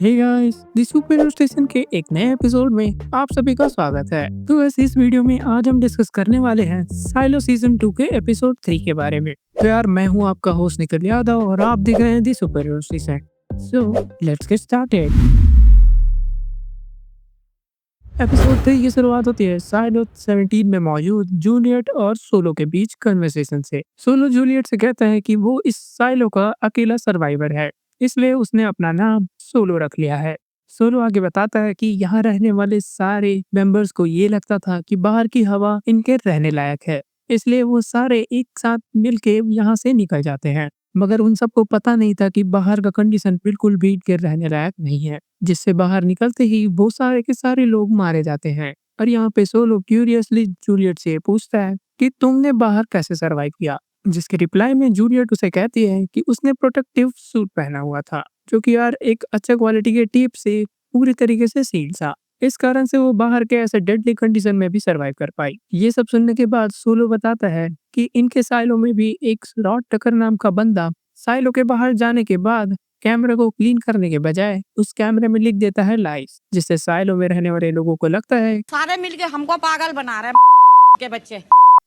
Hey guys, the super station के एक नए एपिसोड में आप सभी का स्वागत है। तो वैसे इस वीडियो में आज हम डिस्कस करने वाले हैं साइलो सीजन 2 के एपिसोड 3 के बारे में। तो यार मैं हूँ आपका होस्ट निखिल यादव और आप देख रहे हैं the super station. So let's get started. Episode 3 की शुरुआत होती है साइलो 17 में मौजूद जूलियट और सोलो के बीच कन्वर्सेशन से। सोलो जूलियट से कहता है कि वो इस साइलो का अकेला सर्वाइवर है, इसलिए उसने अपना नाम सोलो रख लिया है। सोलो आगे बताता है कि यहाँ रहने वाले सारे मेंबर्स को ये लगता था कि बाहर की हवा इनके रहने लायक है, इसलिए वो सारे एक साथ मिलके यहाँ से निकल जाते हैं। मगर उन सबको पता नहीं था कि बाहर का कंडीशन बिल्कुल भी इनके रहने लायक नहीं है, जिससे बाहर निकलते ही वो सारे के सारे लोग मारे जाते हैं। और यहाँ पे सोलो क्यूरियसली जूलियट से पूछता है कि तुमने बाहर कैसे सरवाइव किया, जिसके रिप्लाई में जूलियट उसे कहती है कि उसने प्रोटेक्टिव सूट पहना हुआ था, जो कि यार एक अच्छा क्वालिटी के टेप से पूरी तरीके से सील था। इस कारण से वो बाहर के ऐसे डेडली कंडीशन में भी सरवाइव कर पाई। ये सब सुनने के बाद सोलो बताता है कि इनके साइलो में भी एक रॉड टकर नाम का बंदा साइलो के बाहर जाने के बाद कैमरे को क्लीन करने के बजाय उस कैमरे में लिख देता है लाइस, जिससे साइलो में रहने वाले लोगों को लगता है सारे मिलके हमको पागल बना रहे हैं के बच्चे।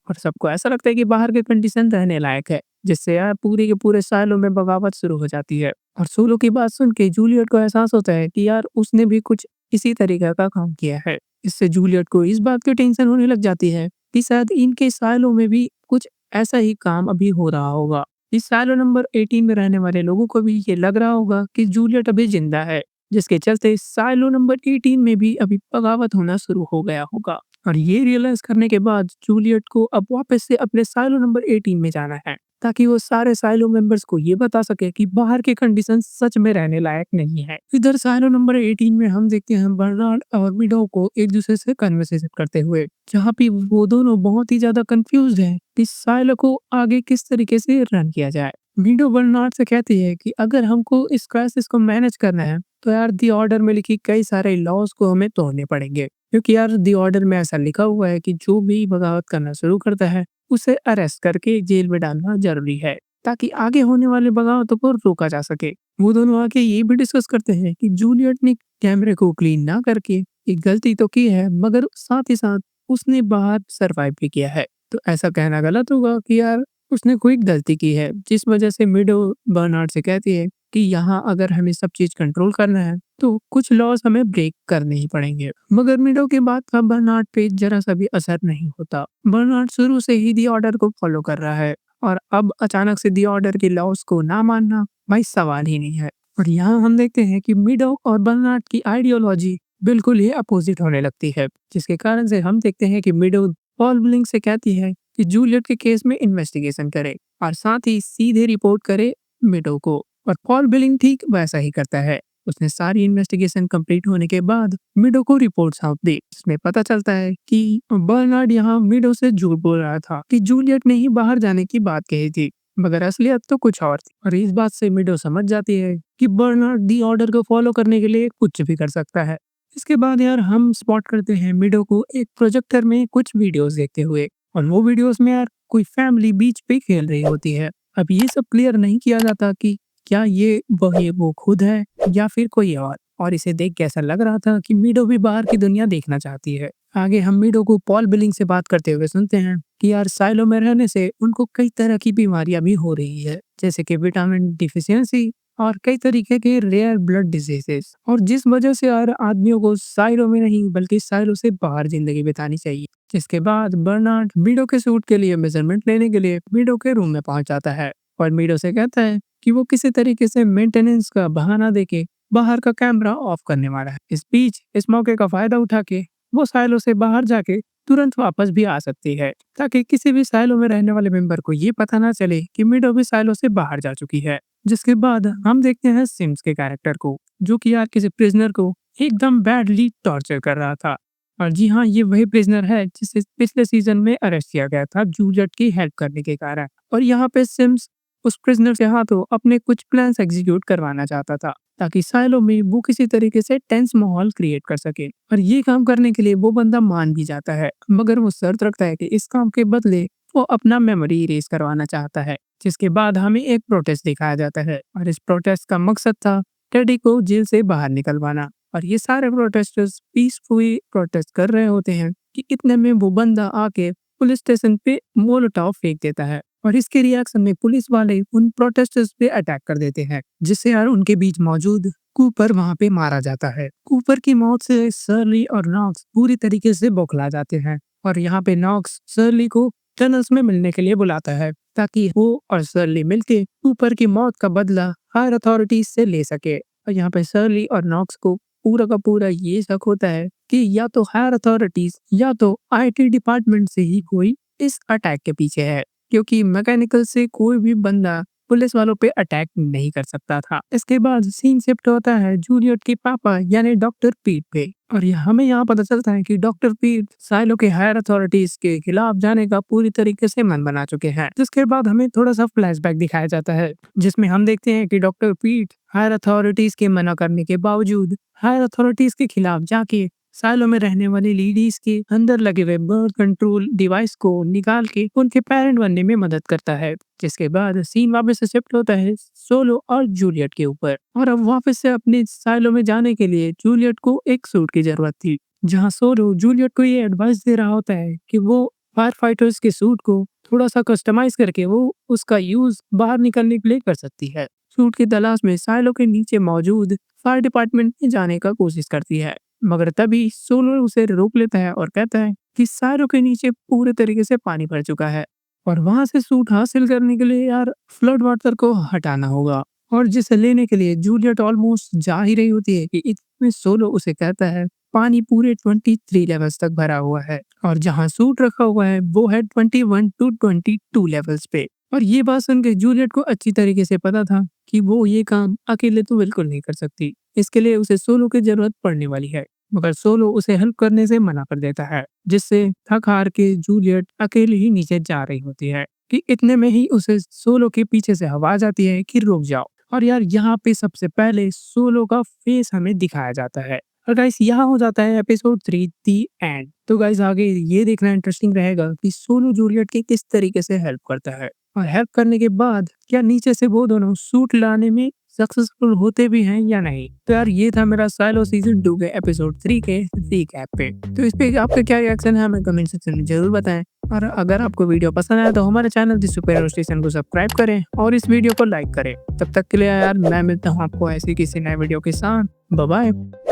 और सबको ऐसा लगता है कि बाहर के कंडीशन रहने लायक है, जिससे यार पूरे के पूरे सालों में बगावत शुरू हो जाती है। और सोलो की बात सुन के जूलियट को एहसास होता है कि यार उसने भी कुछ इसी तरीके का काम किया है। इससे जूलियट को इस बात की टेंशन होने लग जाती है कि शायद इनके सालों में भी कुछ ऐसा ही काम अभी हो रहा होगा। इस सालों नंबर 18 में रहने वाले लोगों को भी ये लग रहा होगा कि जूलियट अभी जिंदा है, जिसके चलते साइलो नंबर 18 में भी अभी बगावत होना शुरू हो गया होगा। और ये रियलाइज करने के बाद जूलियट को अब वापस से अपने साइलो नंबर 18 में जाना है, ताकि वो सारे साइलो मेंबर्स को ये बता सके कि बाहर के कंडीशन सच में रहने लायक नहीं है। इधर साइलो नंबर 18 में हम देखते हैं बर्नार्ड और मिडो को एक दूसरे से कन्वर्सेशन करते हुए, जहाँ पे वो दोनों बहुत ही ज्यादा कंफ्यूज हैं कि साइलो को आगे किस तरीके से रन किया जाए। मिडो बर्नार्ड से कहती है कि अगर हमको इस क्राइसिस को मैनेज करना है तो यार दी ऑर्डर में लिखी कई सारे लॉज को हमें तोड़ने पड़ेंगे, क्योंकि यार दी ऑर्डर में ऐसा लिखा हुआ है कि जो भी बगावत करना शुरू करता है उसे अरेस्ट करके जेल में डालना जरूरी है, ताकि आगे होने वाले बगावतों को रोका जा सके। वो दोनों आके ये भी डिस्कस करते हैं कि जूलियट ने कैमरे को क्लीन ना करके एक गलती तो की है, मगर साथ ही साथ उसने बाहर सरवाइव भी किया है। तो ऐसा कहना गलत होगा कि यार उसने कोई गलती की है, जिस वजह से मिडो बर्नार्ड से कहती है कि यहाँ अगर हमें सब चीज कंट्रोल करना है तो कुछ लॉस हमें ब्रेक करने ही पड़ेंगे। मगर मिडो की बात का बर्नार्ड पे जरा सा भी असर नहीं होता। बर्नार्ड शुरू से ही दी ऑर्डर को फॉलो कर रहा है, और अब अचानक से दी ऑर्डर के लॉस को ना मानना भाई सवाल ही नहीं है। और यहाँ हम देखते हैं कि मिडो और बर्नार्ड की आइडियोलॉजी बिल्कुल ही अपोजिट होने लगती है, जिसके कारण से हम देखते हैं कि मिडो पॉल ब्लिंक से कहती है कि जूलियट के केस में इन्वेस्टिगेशन करे और साथ ही सीधे रिपोर्ट करे मिडो को। और पॉल बिलिंग ठीक वैसा ही करता है। उसने सारी इन्वेस्टिगेशन कंप्लीट होने के बाद मिडो को रिपोर्ट सौंप दी, जिसमें पता चलता है कि बर्नार्ड यहाँ मिडो से झूठ बोल रहा था कि जूलियट ने ही बाहर जाने की बात कही थी, मगर असलियत तो कुछ और थी। और इस बात से मिडो समझ जाती है कि बर्नार्ड दी ऑर्डर को फॉलो करने के लिए कुछ भी कर सकता है। इसके बाद यार हम स्पॉट करते हैं मिडो को एक प्रोजेक्टर में कुछ वीडियोस देखते हुए, और वो वीडियोस में यार कोई फैमिली बीच पे खेल रही होती है। अब ये सब क्लियर नहीं किया जाता कि क्या ये वही वो खुद है या फिर कोई और इसे देख के ऐसा लग रहा था कि मिडो भी बाहर की दुनिया देखना चाहती है। आगे हम मिडो को पॉल बिलिंग से बात करते हुए सुनते हैं कि यार साइलो में रहने से उनको कई तरह की बीमारियां भी हो रही है, जैसे कि विटामिन डिफिशियंसी और कई तरीके के रेयर ब्लड डिजीजेस, और जिस वजह से यार आदमियों को साइलो में नहीं बल्कि साइलो से बाहर जिंदगी बितानी चाहिए। जिसके बाद बर्नार्ड मीडो के सूट के लिए मेजरमेंट लेने के लिए मीडो के रूम में पहुंच जाता है और मीडो से कहता है कि वो किसी तरीके से मेंटेनेंस का बहाना देके बाहर का कैमरा ऑफ करने वाला है। इस बीच इस मौके का फायदा उठा के वो साइलो से बाहर जाके तुरंत वापस भी आ सकती है, ताकि किसी भी साइलो में रहने वाले मेंबर को ये पता ना चले कि मीडो भी साइलो से बाहर जा चुकी है। जिसके बाद हम देखते हैं सिम्स के कैरेक्टर को, जो कि यार किसी प्रिजनर को एकदम बैडली टॉर्चर कर रहा था। और जी हाँ, ये वही प्रिजनर है जिसे पिछले सीजन में अरेस्ट किया गया था जूलियट की हेल्प करने के कारण। और यहाँ पे सिम्स उस प्रिजनर से हाथों अपने कुछ प्लान्स एग्जीक्यूट करवाना चाहता था, ताकि साइलो में वो किसी तरीके से टेंस माहौल क्रिएट कर सके। और ये काम करने के लिए वो बंदा मान भी जाता है, मगर वो शर्त रखता है कि इस काम के बदले वो अपना मेमोरी इरेज करवाना चाहता है। जिसके बाद हमें एक प्रोटेस्ट दिखाया जाता है, और इस प्रोटेस्ट का मकसद था टेडी को जेल से बाहर निकलवाना। और ये सारे प्रोटेस्टर्स पीसफुली प्रोटेस्ट कर रहे होते हैं कि इतने में वो बंदा आके पुलिस स्टेशन पे मोलोटॉव फेंक देता है और इसके रिएक्शन में पुलिस वाले उन प्रोटेस्टर्स पे अटैक कर देते हैं, जिससे यार उनके बीच मौजूद कूपर वहां पे मारा जाता है। कूपर की मौत से सर्ली और नॉक्स पूरी तरीके से बौखला जाते हैं और यहाँ पे नॉक्स सर्ली को टनल्स में मिलने के लिए बुलाता है ताकि वो और सर्ली मिलके कूपर की मौत का बदला हायर अथॉरिटीज से ले सके। और यहाँ पे सर्ली और नॉक्स को पूरा का पूरा ये शक होता है कि या तो हायर अथॉरिटीज या तो आईटी डिपार्टमेंट से ही कोई इस अटैक के पीछे है, क्योंकि मैकेनिकल से कोई भी बंदा पुलिस वालों पे अटैक नहीं कर सकता था। इसके बाद सीन शिफ्ट होता है जूलियट के पापा यानी डॉक्टर पीट पे और हमें यहाँ पता चलता है कि डॉक्टर पीट साइलो के हायर अथॉरिटीज के खिलाफ जाने का पूरी तरीके से मन बना चुके हैं। जिसके बाद हमें थोड़ा सा फ्लैशबैक दिखाया जाता है जिसमें हम देखते हैं कि डॉक्टर पीट हायर अथॉरिटीज के मना करने के बावजूद हायर अथॉरिटीज के खिलाफ जाके सालों में रहने वाली लेडीज के अंदर लगे हुए बर्थ कंट्रोल डिवाइस को निकाल के उनके पेरेंट बनने में मदद करता है। जिसके बाद सीन वापस से शिफ्ट होता है सोलो और जूलियट के ऊपर और अब वापस से अपने सालों में जाने के लिए जूलियट को एक सूट की जरूरत थी, जहाँ सोलो जूलियट को ये एडवाइस दे रहा होता है कि वो फायर फाइटर्स के सूट को थोड़ा सा कस्टमाइज करके वो उसका यूज बाहर निकलने के लिए कर सकती है। सूट की तलाश में साइलो के नीचे मौजूद फायर डिपार्टमेंट में जाने का कोशिश करती है, मगर तभी सोलो उसे रोक लेता है और कहता है कि साइलो के नीचे पूरे तरीके से पानी भर चुका है और वहां से सूट हासिल करने के लिए यार फ्लड वाटर को हटाना होगा। और जिसे लेने के लिए जूलियट ऑलमोस्ट जा ही रही होती है कि इतने सोलो उसे कहता है पानी पूरे 23 लेवल्स तक भरा हुआ है और जहां सूट रखा हुआ है वो है 21 to 22 लेवल्स पे। और ये बात सुनकर जूलियट को अच्छी तरीके से पता था कि वो ये काम अकेले तो बिल्कुल नहीं कर सकती, इसके लिए उसे सोलो की जरूरत पड़ने वाली है। मगर सोलो उसे हेल्प करने से मना कर देता है, जिससे थक हार के जूलियट अकेले ही नीचे जा रही होती है कि इतने में ही उसे सोलो के पीछे से आवाज आती है कि रुक जाओ। और यार यहाँ पे सबसे पहले सोलो का फेस हमें दिखाया जाता है और गाइस यहाँ हो जाता है एपिसोड 3 दी एंड। तो गाइस आगे ये देखना इंटरेस्टिंग रहेगा कि सोलो जूलियट की किस तरीके से हेल्प करता है और हेल्प करने के बाद क्या नीचे से वो दोनों सूट लाने में सक्सेसफुल होते भी हैं या नहीं। तो यार ये था मेरा साइलो सीजन 2 के एपिसोड 3 के रिकैप पे। तो इस पे आपका क्या रिएक्शन है हमें कमेंट सेक्शन में जरूर बताएं और अगर आपको वीडियो पसंद आया तो हमारे चैनल दी सुपर हीरो स्टेशन को सब्सक्राइब करें और इस वीडियो को लाइक करें। तब तक के लिए यार मैं मिलता हूँ आपको ऐसी किसी नए वीडियो के साथ। Bye bye.